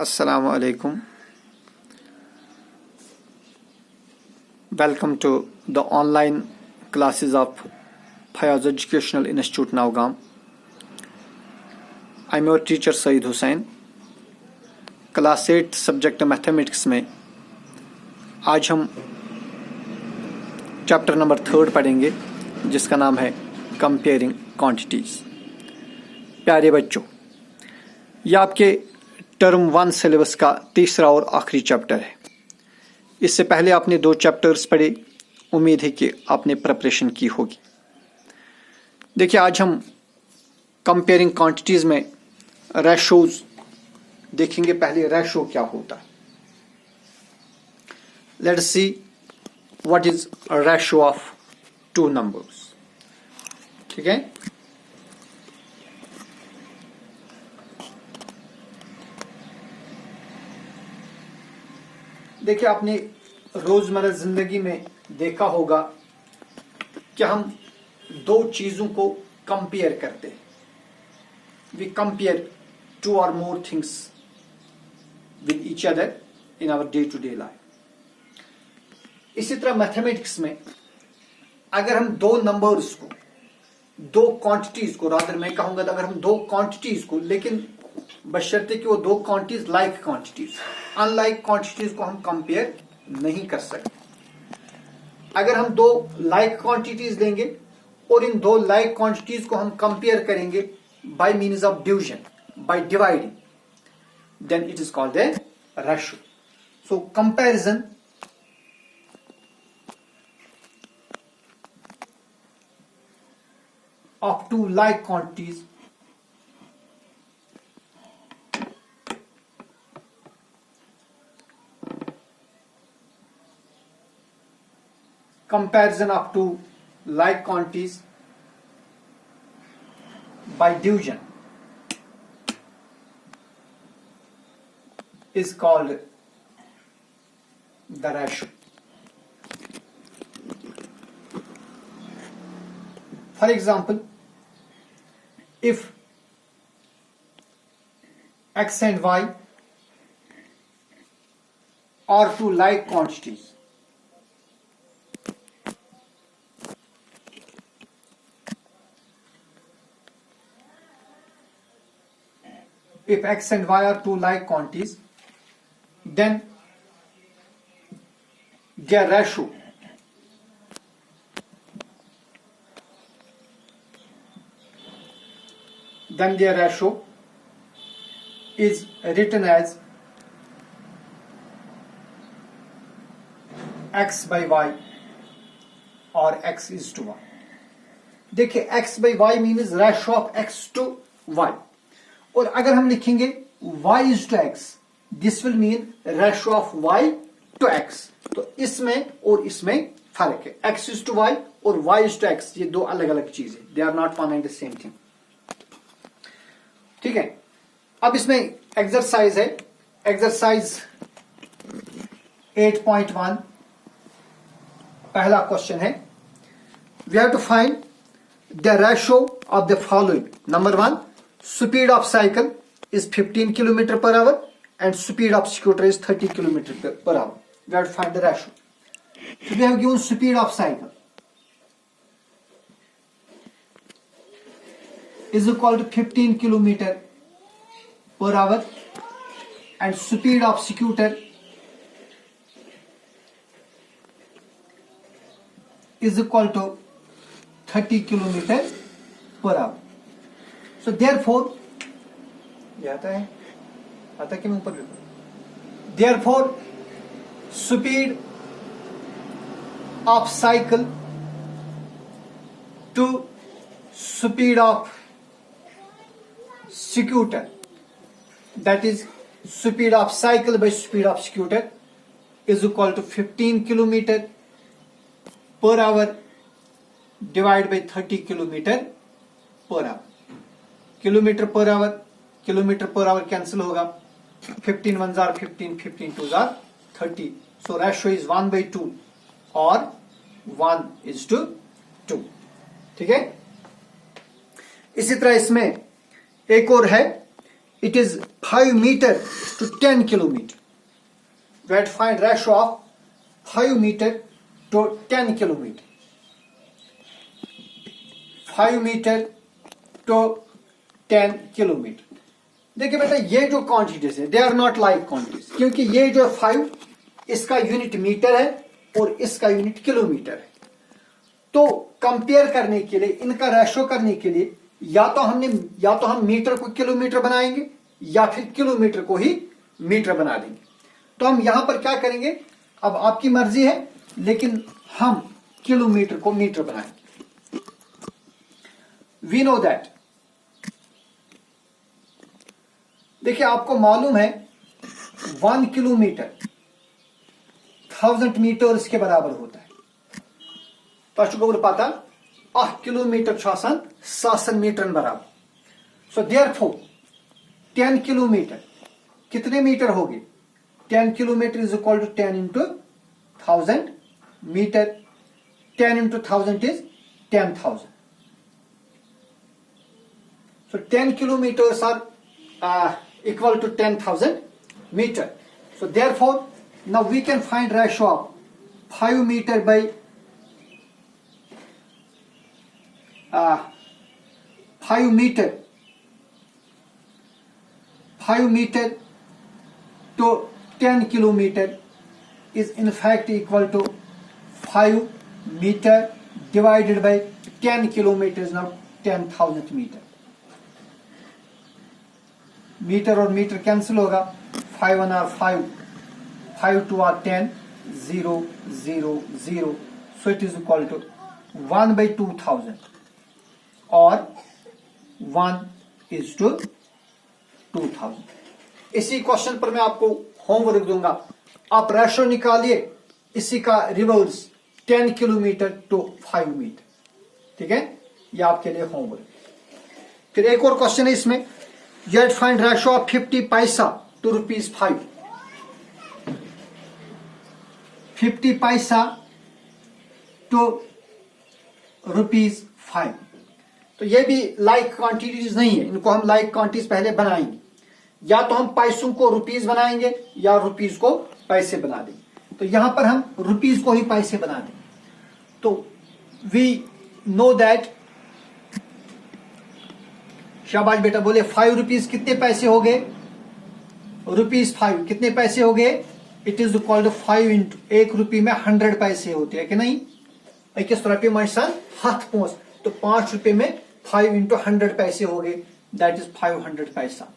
Assalamu alaikum. Welcome to the online classes of Fayaz Educational Institute Navgam. I'm your teacher Saeed Hussain. Class 8 subject mathematics में आज हम chapter number 3 पढ़ेंगे जिसका नाम है comparing quantities. प्यारे बच्चों, यह आपके टर्म 1 सिलेबस का तीसरा और आखिरी चैप्टर है। इससे पहले आपने 2 चैप्टर्स पढ़े, उम्मीद है कि आपने प्रिपरेशन की होगी। देखिए, आज हम कंपेयरिंग क्वांटिटीज में रेशोज देखेंगे। पहले रेशो क्या होता है। Let's see what is ratio of 2 numbers. ठीक है, देखिए, आपने रोजमर्रा जिंदगी में देखा होगा कि हम 2 चीजों को कंपेयर करते हैं। We compare 2 or more things with each other in our day-to-day life. इसी तरह मैथमेटिक्स में अगर हम 2 नंबर्स को, 2 क्वांटिटीज को, रादर मैं कहूंगा अगर हम 2 क्वांटिटीज को, लेकिन बशर्ते कि वो 2 quantities like quantities, unlike quantities को हम कंपेयर नहीं कर सकते। अगर हम 2 लाइक क्वांटिटीज लेंगे और इन 2 लाइक क्वांटिटीज को हम कंपेयर करेंगे bye means of division, by dividing, then it is called a ratio. So comparison of 2 like quantities by division is called the ratio. For example, if x and y are 2 like quantities, if x and y are 2 like quantities, then their ratio is written as x by y or x is to y. देखिए, x by y means ratio of x to y, और अगर हम लिखेंगे y is to x, this will mean ratio of y to x। तो इसमें और इसमें फर्क है। x इज टू y और y इज टू x, ये 2 अलग अलग चीजें, they are not one and the same thing. ठीक है, अब इसमें एक्सरसाइज है, एक्सरसाइज 8.1। पहला क्वेश्चन है, we have to find the ratio of the following. Number 1, speed of cycle is 15 kilometre per hour and speed of scooter is 30 km per hour. We have to find the ratio. So we have given speed of cycle is equal to 15 km per hour and speed of scooter is equal to 30 km per hour. So therefore, ये आता कि मैं ऊपर भी, therefore speed of cycle to speed of scooter, that is speed of cycle by speed of scooter is equal to 15 km per hour divided by 30 km per hour. Kilometre per our cancel होगा, 15 1s are 15, 15 2s are 30. So ratio is 1/2 or 1:2. ठीक है, इसी तरह इसमें एक और है, it is 5 meter to 10 kilometer. We have to find ratio of 5 meter to 10 kilometer. 5 meter to 10 kilometer. देखिए बेटा ये जो क्वांटिटीज है they are not like quantities, क्योंकि ये जो 5 इसका यूनिट मीटर है और इसका यूनिट किलोमीटर है। तो कंपेयर करने के लिए, इनका रेशो करने के लिए या तो हम मीटर को किलोमीटर बनाएंगे या फिर किलोमीटर को ही मीटर बना देंगे। तो हम यहां पर क्या करेंगे, अब आपकी मर्जी है, लेकिन हम किलोमीटर को मीटर बनाएंगे। वी नो दैट, देखिए आपको मालूम है 1 किलोमीटर 1000 मीटर के बराबर होता है। तो पता 1 किलोमीटर 1000 मीटर बराबर। सो देयरफॉर 10 किलोमीटर कितने मीटर हो गए? 10 kilometre is equal to 10 into 1000 metre. 10 into 1000 is 10,000। So 10 kilometers are equal to 10,000 meter. So therefore, now we can find ratio of 5 meter by 5 meter to 10 kilometer is in fact equal to 5 meter divided by 10 kilometers, now 10,000 meter. Metre और metre cancel होगा, 5 1 are 5, 5 2 are 10, 0 0 0, so it is equal to 1 by 2000 और 1 is to 2000। इसी question पर मैं आपको homework दूंगा, आप ratio निकालिए इसी का रिवर्स 10 किलोमीटर टू 5 मीटर। ठीक है, ये आपके लिए होमवर्क। फिर एक और क्वेश्चन है इसमें, you have to find ratio of 50 paisa to rupees 5. 50 paisa to rupees 5। तो ये भी लाइक क्वांटिटीज नहीं है, इनको हम लाइक क्वांटिटीज पहले बनाएंगे। या तो हम पैसों को रुपीज बनाएंगे या रुपीज को पैसे बना देंगे। तो यहां पर हम रुपीज को ही पैसे बना देंगे। तो वी नो दैट, शाबाश बेटा बोले 5 रुपीज कितने पैसे हो गए? रुपीज 5 कितने पैसे हो गए? It is equal to 5 into 1 रुपये में 100 पैसे होते हैं कि नहीं? 21 रुपये में 7 पोंस, तो 5 रुपये में 5 इंटू 100 पैसे हो गए, दैट इज 500 पैसा।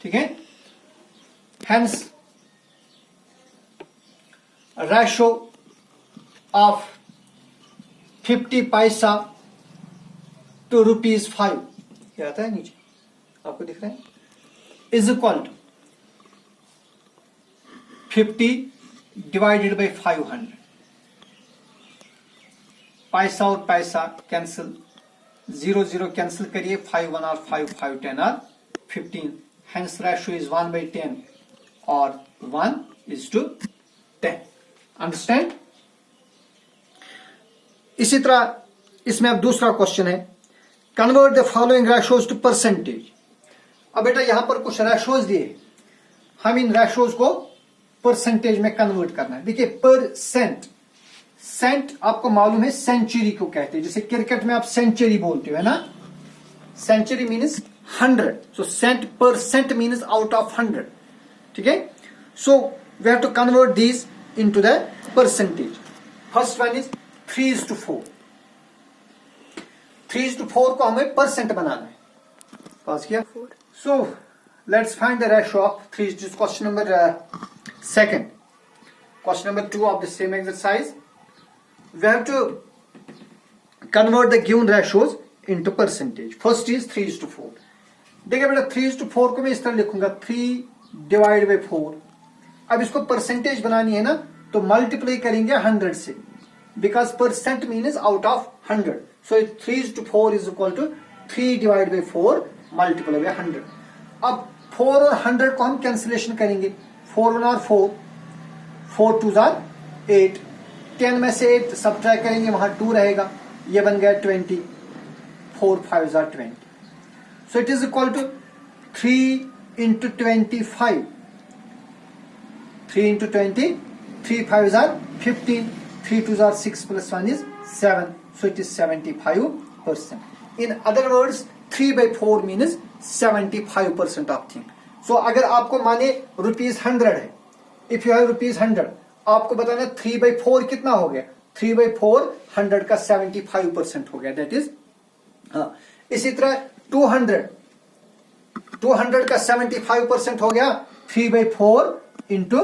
ठीक है, हेंस रेशो ऑफ 50 पैसा टू रुपीज 5, ये आता है नीचे आपको दिख रहा है, is equal to 50 divided by 500। पैसा और पैसा कैंसिल, 0 0 कैंसिल करिए, 5 1 और 5 5 10 और 15। हेंस रेशो इज 1 by 10 और 1 is to 10। अंडरस्टैंड? इसी तरह इसमें अब दूसरा क्वेश्चन है, convert the following ratios to percentage. अब बेटा यहां पर कुछ रेशोज दिए, हम इन रेशोज को परसेंटेज में कन्वर्ट करना है। देखिए परसेंट, सेंट आपको मालूम है सेंचुरी को कहते हैं, जैसे क्रिकेट में आप सेंचुरी बोलते हो है ना, century means 100, so cent percent means out of 100। ठीक है, so we have to convert these into the percentage. First one is 3:4। 3:4 को हमें परसेंट बनाना है। पास किया। So let's find the ratio of 3। Question number second, question number 2 of the same exercise. We have to convert the given ratios into percentage. First is 3:4। देखिए बेटा 3:4 को मैं इस तरह लिखूंगा 3 डिवाइड बाई 4। अब इसको परसेंटेज बनानी है ना, तो मल्टीप्लाई करेंगे 100 से, because percent means out of 100। So 3:4 is equal to 3 divided by 4 multiplied by 100। अब 4 और 100 को हम कैंसिलेशन करेंगे, 4 1 और 4, 4 2 are 8, 10 में से 8 सब्ट्रैक्ट करेंगे, वहां 2 रहेगा, ये बन गया 20, 4 5 are 20। So it is equal to 3 into 25. 3 into 20, 3 5s are 15, 3 2s are 6 plus 1 is 7. So it is 75%. In other words, 3 by 4 means 75% of thing. So अगर आपको माने ₹100 है, if you have ₹100, आपको बताना 3 by 4 कितना हो गया? 3 by 4 100 का 75% हो गया. That is इसी तरह 200 का 75% हो गया 3 by 4 into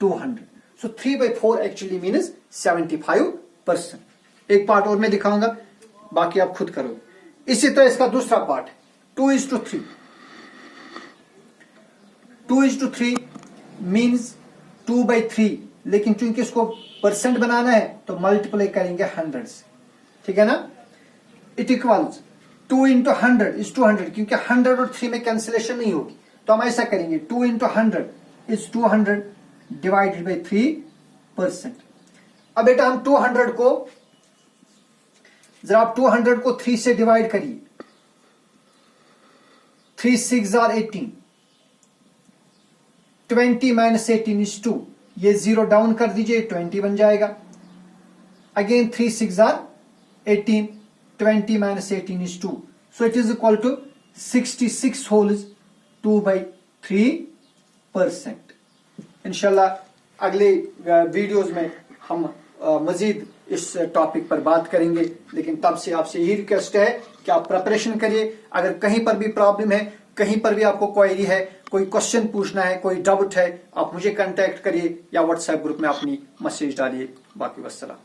200. So 3 by 4 actually means 75%. एक पार्ट और मैं दिखाऊंगा, बाकी आप खुद करो. इसी तरह इसका दूसरा पार्ट 2:3. 2:3 means 2 by 3, लेकिन चूंकि इसको परसेंट बनाना है तो मल्टीप्लाई करेंगे 100 से. ठीक है ना? इट इक्वल्स 2 into 100 is 200, क्योंकि 100 और 3 में कैंसिलेशन नहीं होगी, तो हम ऐसा करेंगे 2 into 100 is 200 divided by 3%. अब बेटा हम 200 को जरा आप 200 को 3 से डिवाइड करिए. 3 6 are 18. 20 minus 18 is 2. ये 0 डाउन कर दीजिए, 20 बन जाएगा. Again 3 6 are 18. 20 minus 18 is 2. So it is equal to 66 whole 2 by 3%. इंशाल्लाह अगले वीडियोस में हम मजीद इस टॉपिक पर बात करेंगे, लेकिन तब से आपसे यही रिक्वेस्ट है कि आप प्रिपरेशन करिए. अगर कहीं पर भी प्रॉब्लम है, कहीं पर भी आपको क्वेरी है, कोई क्वेश्चन पूछना है, कोई डाउट है, आप मुझे कांटेक्ट करिए या व्हाट्सएप ग्रुप में अपनी मैसेज डालिए. बाकी वस्सलाम.